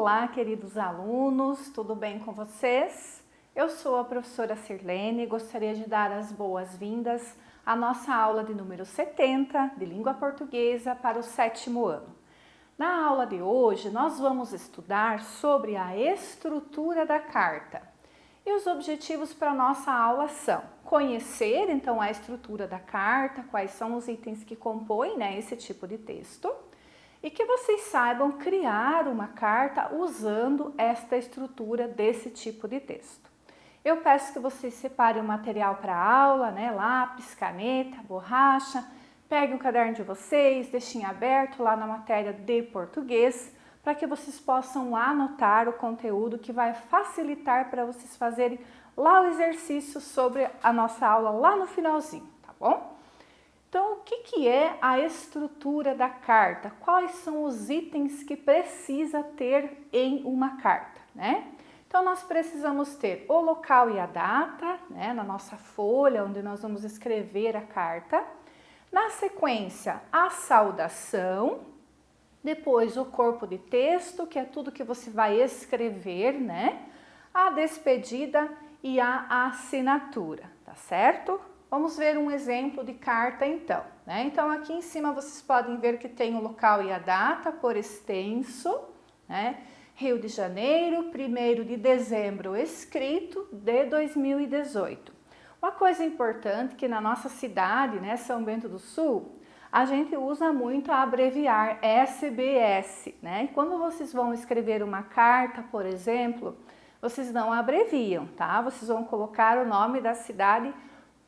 Olá, queridos alunos, tudo bem com vocês? Eu sou a professora Sirlene e gostaria de dar as boas-vindas à nossa aula de número 70 de língua portuguesa para o 7º ano. Na aula de hoje, nós vamos estudar sobre a estrutura da carta. E os objetivos para a nossa aula são conhecer, então, a estrutura da carta, quais são os itens que compõem, esse tipo de texto, e que vocês saibam criar uma carta usando esta estrutura desse tipo de texto. Eu peço que vocês separem o material para a aula, lápis, caneta, borracha, peguem o caderno de vocês, deixem aberto lá na matéria de português, para que vocês possam anotar o conteúdo que vai facilitar para vocês fazerem lá o exercício sobre a nossa aula lá no finalzinho, tá bom? Então, o que é a estrutura da carta? Quais são os itens que precisa ter em uma carta, Então, nós precisamos ter o local e a data, na nossa folha, onde nós vamos escrever a carta. Na sequência, a saudação. Depois, o corpo de texto, que é tudo que você vai escrever, A despedida e a assinatura, tá certo? Vamos ver um exemplo de carta então, Então, aqui em cima vocês podem ver que tem o local e a data por extenso, Rio de Janeiro, 1º de dezembro, escrito de 2018. Uma coisa importante que na nossa cidade, São Bento do Sul, a gente usa muito a abreviar SBS, E quando vocês vão escrever uma carta, por exemplo, vocês não abreviam, tá? Vocês vão colocar o nome da cidade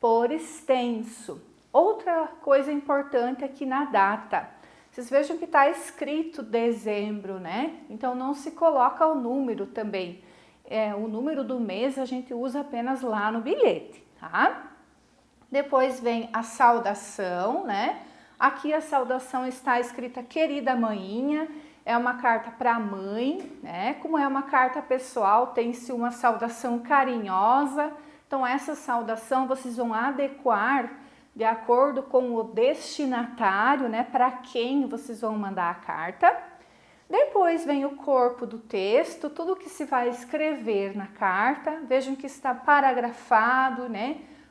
por extenso. Outra coisa importante aqui na data. Vocês vejam que está escrito dezembro, Então não se coloca o número também. O número do mês a gente usa apenas lá no bilhete, tá? Depois vem a saudação, Aqui a saudação está escrita querida maninha, é uma carta para a mãe, Como é uma carta pessoal, tem-se uma saudação carinhosa. Então, essa saudação vocês vão adequar de acordo com o destinatário, para quem vocês vão mandar a carta. Depois vem o corpo do texto, tudo que se vai escrever na carta. Vejam que está paragrafado,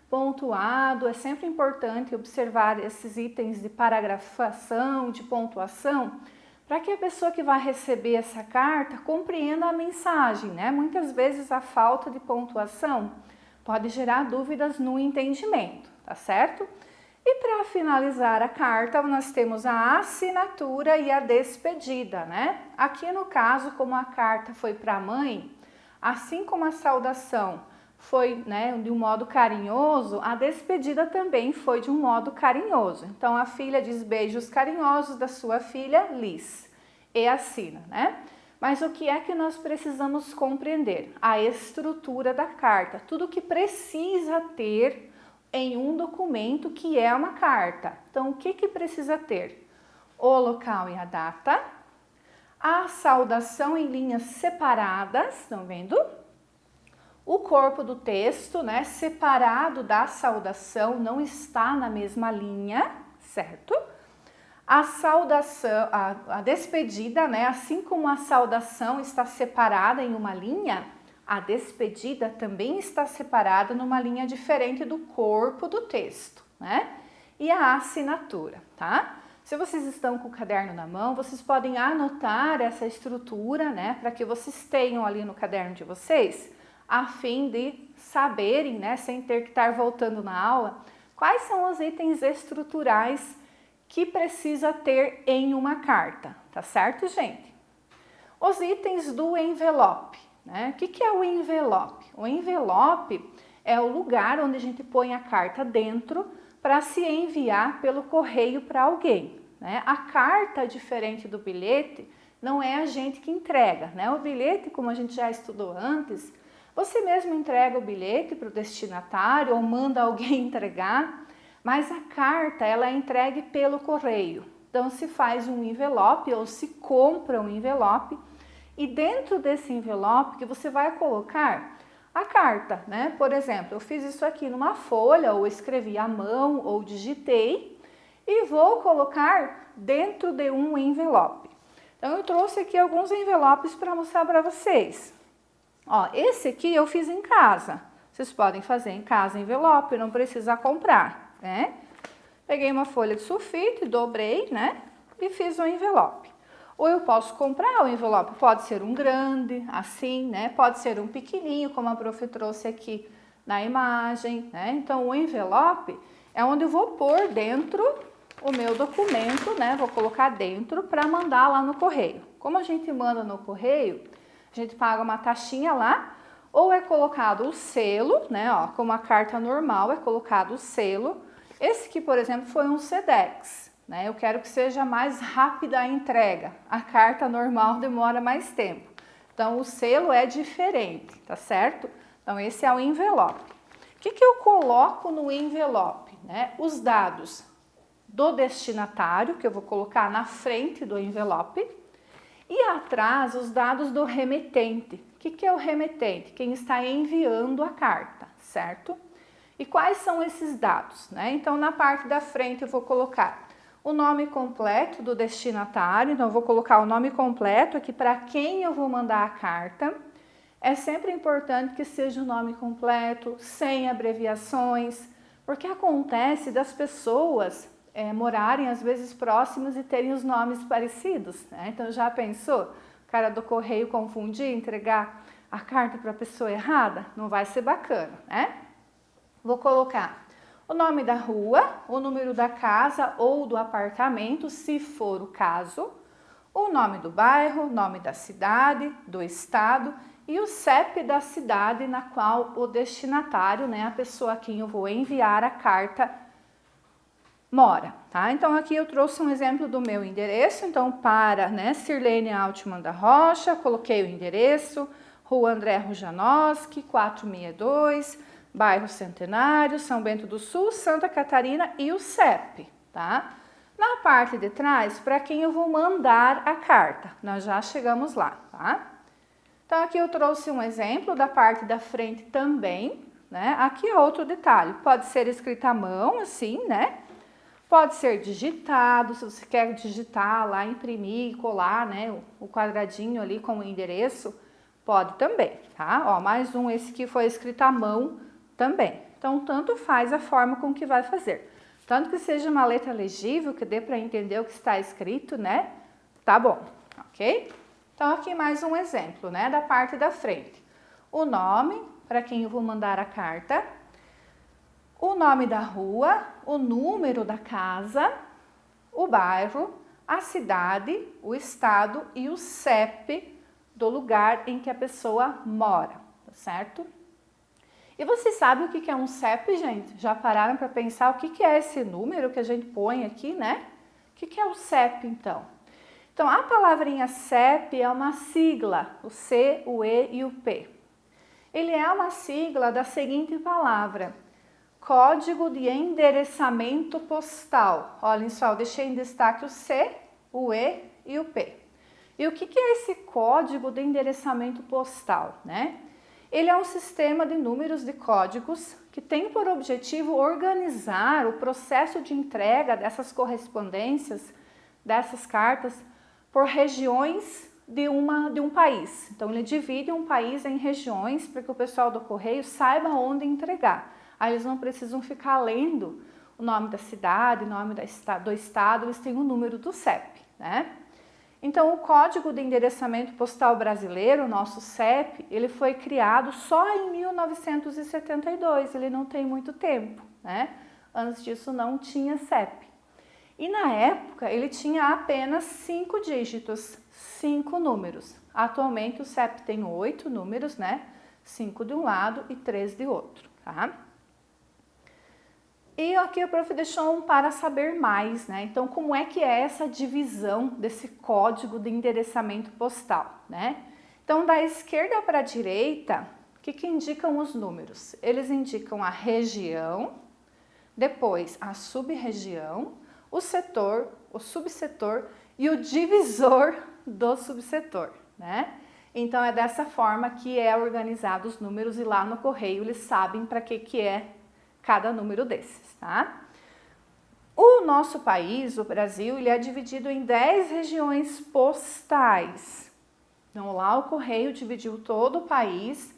pontuado. É sempre importante observar esses itens de paragrafação, de pontuação, para que a pessoa que vai receber essa carta compreenda a mensagem, Muitas vezes a falta de pontuação pode gerar dúvidas no entendimento, tá certo? E para finalizar a carta, nós temos a assinatura e a despedida, Aqui no caso, como a carta foi para a mãe, assim como a saudação foi, de um modo carinhoso, a despedida também foi de um modo carinhoso. Então, a filha diz beijos carinhosos da sua filha Liz e assina, Mas o que é que nós precisamos compreender? A estrutura da carta, tudo que precisa ter em um documento que é uma carta. Então, o que precisa ter? O local e a data, a saudação em linhas separadas, estão vendo? O corpo do texto, separado da saudação, não está na mesma linha, certo? A saudação, a despedida, assim como a saudação está separada em uma linha, a despedida também está separada numa linha diferente do corpo do texto, E a assinatura, tá? Se vocês estão com o caderno na mão, vocês podem anotar essa estrutura, para que vocês tenham ali no caderno de vocês, a fim de saberem, sem ter que estar voltando na aula, quais são os itens estruturais que precisa ter em uma carta, tá certo, gente? Os itens do envelope, O que é o envelope? O envelope é o lugar onde a gente põe a carta dentro para se enviar pelo correio para alguém, A carta, diferente do bilhete, não é a gente que entrega, O bilhete, como a gente já estudou antes, você mesmo entrega o bilhete para o destinatário ou manda alguém entregar, mas a carta ela é entregue pelo correio. Então, se faz um envelope ou se compra um envelope e dentro desse envelope que você vai colocar a carta, Por exemplo, eu fiz isso aqui numa folha ou escrevi à mão ou digitei e vou colocar dentro de um envelope. Então, eu trouxe aqui alguns envelopes para mostrar para vocês. Ó, esse aqui eu fiz em casa. Vocês podem fazer em casa envelope, não precisa comprar, né? Peguei uma folha de sulfite, dobrei, né? E fiz um envelope. Ou eu posso comprar o envelope, pode ser um grande, assim, né? Pode ser um pequenininho, como a prof trouxe aqui na imagem, né? Então, o envelope é onde eu vou pôr dentro o meu documento, né? Vou colocar dentro para mandar lá no correio. Como a gente manda no correio, a gente paga uma taxinha lá, ou é colocado o selo, né? Ó, como a carta normal, é colocado o selo. Esse aqui, por exemplo, foi um Sedex, né? Eu quero que seja mais rápida a entrega. A carta normal demora mais tempo. Então, o selo é diferente, tá certo? Então, esse é o envelope. O que eu coloco no envelope, né? Os dados do destinatário, que eu vou colocar na frente do envelope, e atrás os dados do remetente. O que é o remetente? Quem está enviando a carta, certo? E quais são esses dados, né? Então, na parte da frente eu vou colocar o nome completo do destinatário, então eu vou colocar o nome completo aqui para quem eu vou mandar a carta. É sempre importante que seja o nome completo, sem abreviações, porque acontece das pessoas morarem às vezes próximas e terem os nomes parecidos, né? Então já pensou? O cara do correio confundir, entregar a carta para a pessoa errada? Não vai ser bacana, né? Vou colocar o nome da rua, o número da casa ou do apartamento, se for o caso, o nome do bairro, nome da cidade, do estado e o CEP da cidade na qual o destinatário, né, a pessoa a quem eu vou enviar a carta, mora, tá? Então, aqui eu trouxe um exemplo do meu endereço, então, para, né, Sirlene Altman da Rocha, coloquei o endereço, Rua André Rujanoski, 462, bairro Centenário, São Bento do Sul, Santa Catarina e o CEP, tá? Na parte de trás, para quem eu vou mandar a carta, nós já chegamos lá, tá? Então, aqui eu trouxe um exemplo da parte da frente também, né? Aqui é outro detalhe, pode ser escrito à mão, assim, né? Pode ser digitado, se você quer digitar lá, imprimir, colar, né, o quadradinho ali com o endereço, pode também, tá? Ó, mais um, esse aqui foi escrito à mão também. Então, tanto faz a forma com que vai fazer. Tanto que seja uma letra legível, que dê para entender o que está escrito, né? Tá bom, ok? Então, aqui mais um exemplo, né, da parte da frente. O nome, para quem eu vou mandar a carta, o nome da rua, o número da casa, o bairro, a cidade, o estado e o CEP do lugar em que a pessoa mora, tá certo? E vocês sabem o que é um CEP, gente? Já pararam para pensar o que é esse número que a gente põe aqui, né? O que é o CEP, então? Então, a palavrinha CEP é uma sigla, o C, o E e o P. Ele é uma sigla da seguinte palavra: Código de Endereçamento Postal. Olhem só, eu deixei em destaque o C, o E e o P. E o que é esse código de endereçamento postal, né? Ele é um sistema de números de códigos que tem por objetivo organizar o processo de entrega dessas correspondências, dessas cartas, por regiões de um país. Então, ele divide um país em regiões para que o pessoal do correio saiba onde entregar. Aí eles não precisam ficar lendo o nome da cidade, o nome do estado, eles têm o número do CEP, né? Então, o Código de Endereçamento Postal Brasileiro, o nosso CEP, ele foi criado só em 1972, ele não tem muito tempo, né? Antes disso não tinha CEP. E na época ele tinha apenas 5 dígitos, 5 números. Atualmente o CEP tem 8 números, né? 5 de um lado e 3 de outro, tá? E aqui o prof deixou um para saber mais, né? Então, como é que é essa divisão desse código de endereçamento postal, né? Então, da esquerda para a direita, o que indicam os números? Eles indicam a região, depois a sub-região, o setor, o subsetor e o divisor do subsetor, né? Então, é dessa forma que é organizado os números e lá no correio eles sabem para que é cada número desses, tá? O nosso país, o Brasil, ele é dividido em 10 regiões postais. Então, lá o Correio dividiu todo o país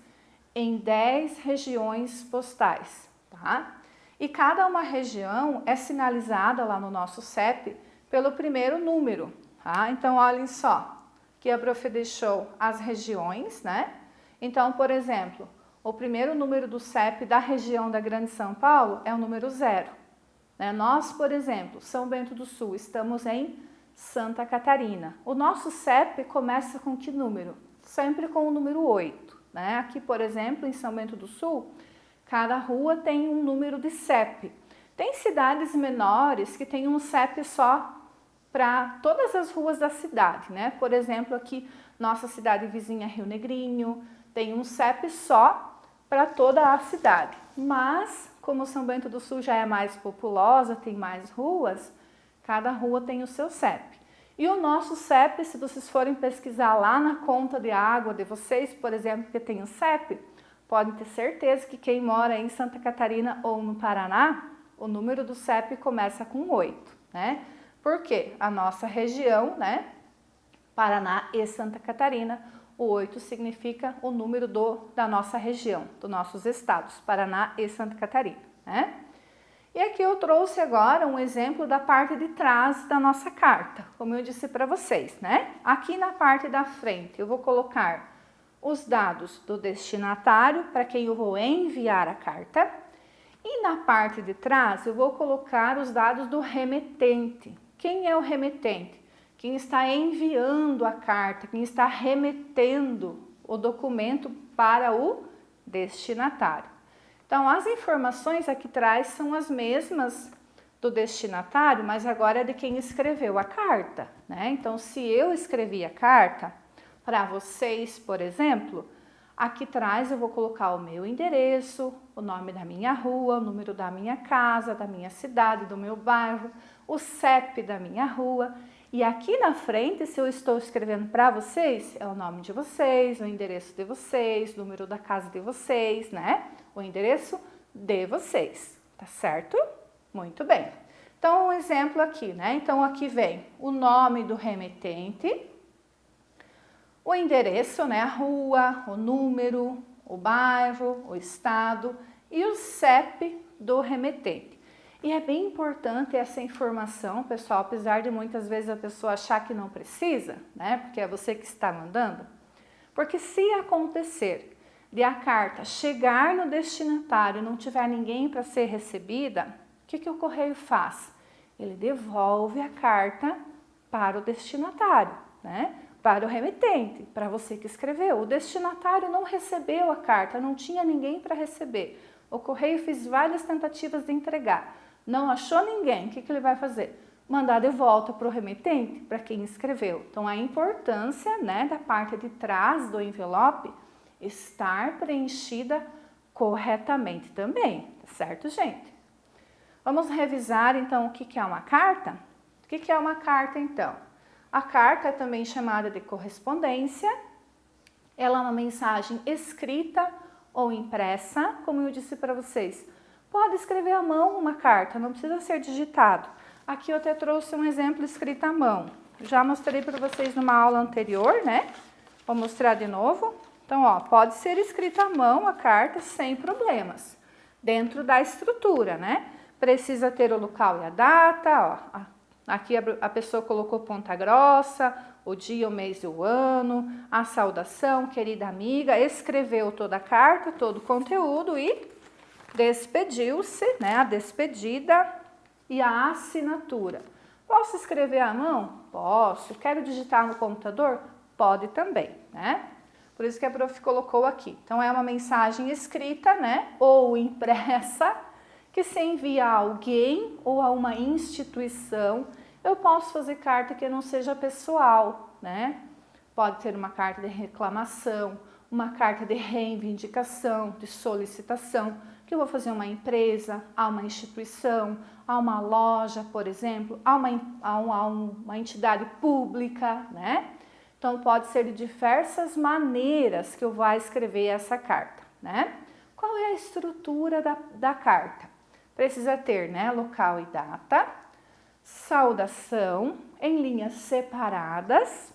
em 10 regiões postais, tá? E cada uma região é sinalizada lá no nosso CEP pelo primeiro número, tá? Então, olhem só, que a prof deixou as regiões, né? Então, por exemplo, o primeiro número do CEP da região da Grande São Paulo é o número 0. Né? Nós, por exemplo, São Bento do Sul, estamos em Santa Catarina. O nosso CEP começa com que número? Sempre com o número 8. Né? Aqui, por exemplo, em São Bento do Sul, cada rua tem um número de CEP. Tem cidades menores que têm um CEP só para todas as ruas da cidade, né? Por exemplo, aqui, nossa cidade vizinha Rio Negrinho, tem um CEP só para toda a cidade. Mas, como São Bento do Sul já é mais populosa, tem mais ruas, cada rua tem o seu CEP. E o nosso CEP, se vocês forem pesquisar lá na conta de água de vocês, por exemplo, que tem o CEP, podem ter certeza que quem mora em Santa Catarina ou no Paraná, o número do CEP começa com 8, né? Porque a nossa região, né, Paraná e Santa Catarina, o 8 significa o número da nossa região, dos nossos estados, Paraná e Santa Catarina, né? E aqui eu trouxe agora um exemplo da parte de trás da nossa carta, como eu disse para vocês, né? Aqui na parte da frente eu vou colocar os dados do destinatário, para quem eu vou enviar a carta, e na parte de trás eu vou colocar os dados do remetente. Quem é o remetente? Quem está enviando a carta, quem está remetendo o documento para o destinatário. Então, as informações aqui atrás são as mesmas do destinatário, mas agora é de quem escreveu a carta, né? Então, se eu escrevi a carta para vocês, por exemplo, aqui atrás eu vou colocar o meu endereço, o nome da minha rua, o número da minha casa, da minha cidade, do meu bairro, o CEP da minha rua. E aqui na frente, se eu estou escrevendo para vocês, é o nome de vocês, o endereço de vocês, o número da casa de vocês, né? O endereço de vocês, tá certo? Muito bem. Então, um exemplo aqui, né? Então, aqui vem o nome do remetente, o endereço, né? A rua, o número, o bairro, o estado e o CEP do remetente. E é bem importante essa informação, pessoal, apesar de muitas vezes a pessoa achar que não precisa, né? Porque é você que está mandando. Porque se acontecer de a carta chegar no destinatário e não tiver ninguém para ser recebida, o que o correio faz? Ele devolve a carta para o destinatário, né? Para o remetente, para você que escreveu. O destinatário não recebeu a carta, não tinha ninguém para receber. O correio fez várias tentativas de entregar. Não achou ninguém, o que ele vai fazer? Mandar de volta para o remetente, para quem escreveu. Então, a importância, né, da parte de trás do envelope estar preenchida corretamente também, tá certo, gente? Vamos revisar, então, o que é uma carta? O que é uma carta, então? A carta é também chamada de correspondência. Ela é uma mensagem escrita ou impressa, como eu disse para vocês. Pode escrever à mão uma carta, não precisa ser digitado. Aqui eu até trouxe um exemplo escrito à mão. Já mostrei para vocês numa aula anterior, né? Vou mostrar de novo. Então, ó, pode ser escrita à mão a carta sem problemas, dentro da estrutura, né? Precisa ter o local e a data, ó. Aqui a pessoa colocou Ponta Grossa, o dia, o mês e o ano, a saudação, querida amiga, escreveu toda a carta, todo o conteúdo e despediu-se, né? A despedida e a assinatura. Posso escrever à mão? Posso. Quero digitar no computador? Pode também, né? Por isso que a prof colocou aqui. Então, é uma mensagem escrita, né? Ou impressa, que se envia a alguém ou a uma instituição. Eu posso fazer carta que não seja pessoal, né? Pode ter uma carta de reclamação, uma carta de reivindicação, de solicitação, que eu vou fazer a uma empresa, a uma instituição, a uma loja, por exemplo, a uma entidade pública, né? Então, pode ser de diversas maneiras que eu vou escrever essa carta, né? Qual é a estrutura da carta? Precisa ter, né, local e data, saudação em linhas separadas,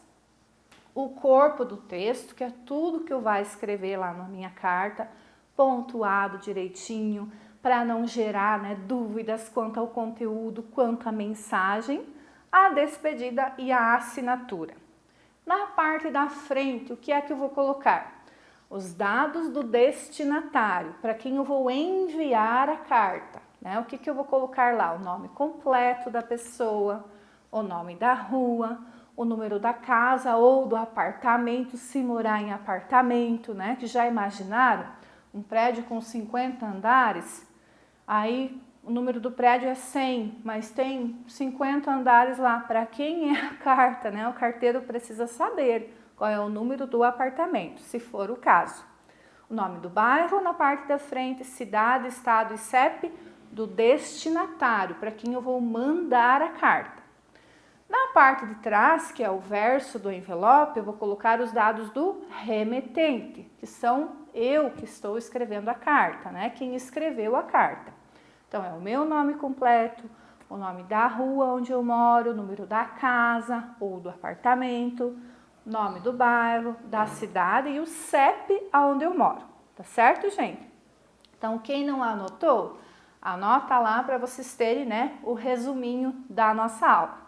o corpo do texto, que é tudo que eu vou escrever lá na minha carta, pontuado direitinho, para não gerar, né, dúvidas quanto ao conteúdo, quanto à mensagem, a despedida e a assinatura. Na parte da frente, o que é que eu vou colocar? Os dados do destinatário, para quem eu vou enviar a carta, né? O que eu vou colocar lá? O nome completo da pessoa, o nome da rua, o número da casa ou do apartamento, se morar em apartamento, né? Que já imaginaram? Um prédio com 50 andares, aí o número do prédio é 100, mas tem 50 andares lá. Para quem é a carta, né? O carteiro precisa saber qual é o número do apartamento, se for o caso. O nome do bairro na parte da frente, cidade, estado e CEP do destinatário, para quem eu vou mandar a carta. Na parte de trás, que é o verso do envelope, eu vou colocar os dados do remetente, que são eu que estou escrevendo a carta, né? Quem escreveu a carta. Então, é o meu nome completo, o nome da rua onde eu moro, o número da casa ou do apartamento, nome do bairro, da cidade e o CEP aonde eu moro, tá certo, gente? Então, quem não anotou, anota lá para vocês terem, né, o resuminho da nossa aula.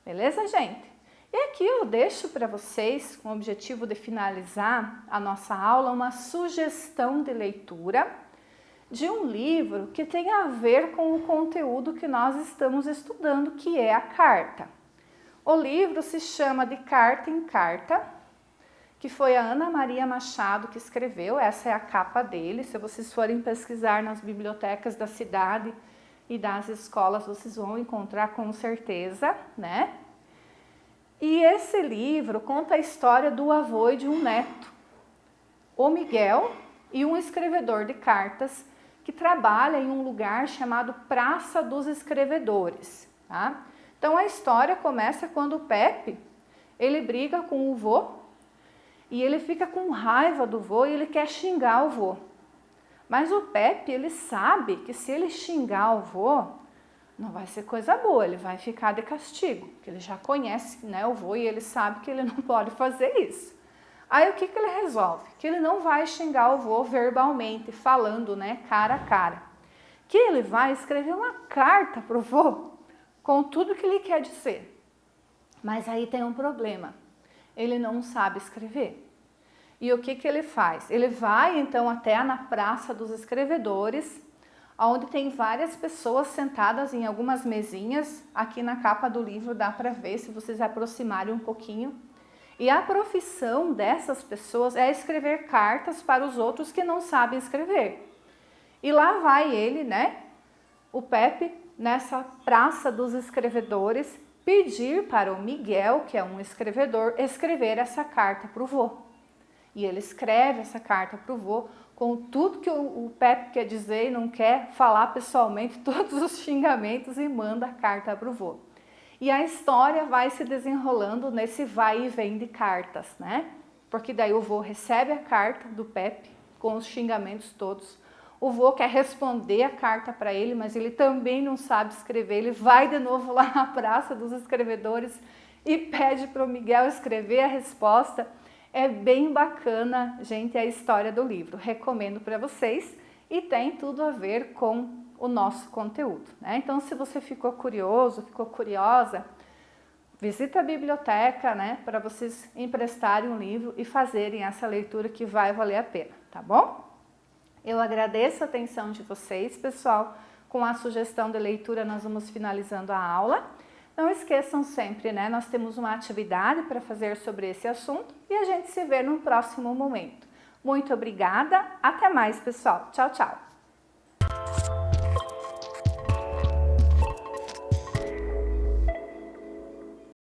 Beleza, gente? E aqui eu deixo para vocês, com o objetivo de finalizar a nossa aula, uma sugestão de leitura de um livro que tem a ver com o conteúdo que nós estamos estudando, que é a carta. O livro se chama De Carta em Carta, que foi a Ana Maria Machado que escreveu, essa é a capa dele. Se vocês forem pesquisar nas bibliotecas da cidade e das escolas, vocês vão encontrar com certeza, né? E esse livro conta a história do avô e de um neto, o Miguel, e um escrevedor de cartas que trabalha em um lugar chamado Praça dos Escrevedores, tá? Então a história começa quando o Pepe, ele briga com o vô e ele fica com raiva do vô e ele quer xingar o vô. Mas o Pepe, ele sabe que se ele xingar o vô, não vai ser coisa boa, ele vai ficar de castigo, porque ele já conhece, né, o vô e ele sabe que ele não pode fazer isso. Aí o que ele resolve? Que ele não vai xingar o vô verbalmente, falando, né, cara a cara. Que ele vai escrever uma carta pro vô com tudo que ele quer dizer. Mas aí tem um problema, ele não sabe escrever. E o que ele faz? Ele vai então até na Praça dos Escrevedores, onde tem várias pessoas sentadas em algumas mesinhas. Aqui na capa do livro dá para ver, se vocês aproximarem um pouquinho. E a profissão dessas pessoas é escrever cartas para os outros que não sabem escrever. E lá vai ele, né, o Pepe, nessa Praça dos Escrevedores, pedir para o Miguel, que é um escrevedor, escrever essa carta para o vô. E ele escreve essa carta para o vô com tudo que o Pepe quer dizer e não quer falar pessoalmente, todos os xingamentos, e manda a carta para o vô. E a história vai se desenrolando nesse vai e vem de cartas, né? Porque daí o vô recebe a carta do Pepe com os xingamentos todos. O vô quer responder a carta para ele, mas ele também não sabe escrever. Ele vai de novo lá na Praça dos Escrevedores e pede para o Miguel escrever a resposta. É bem bacana, gente, a história do livro. Recomendo para vocês e tem tudo a ver com o nosso conteúdo, né? Então, se você ficou curioso, ficou curiosa, visita a biblioteca, né, para vocês emprestarem um livro e fazerem essa leitura que vai valer a pena, tá bom? Eu agradeço a atenção de vocês, pessoal. Com a sugestão de leitura, nós vamos finalizando a aula. Não esqueçam sempre, né, nós temos uma atividade para fazer sobre esse assunto e a gente se vê no próximo momento. Muito obrigada, até mais, pessoal. Tchau, tchau.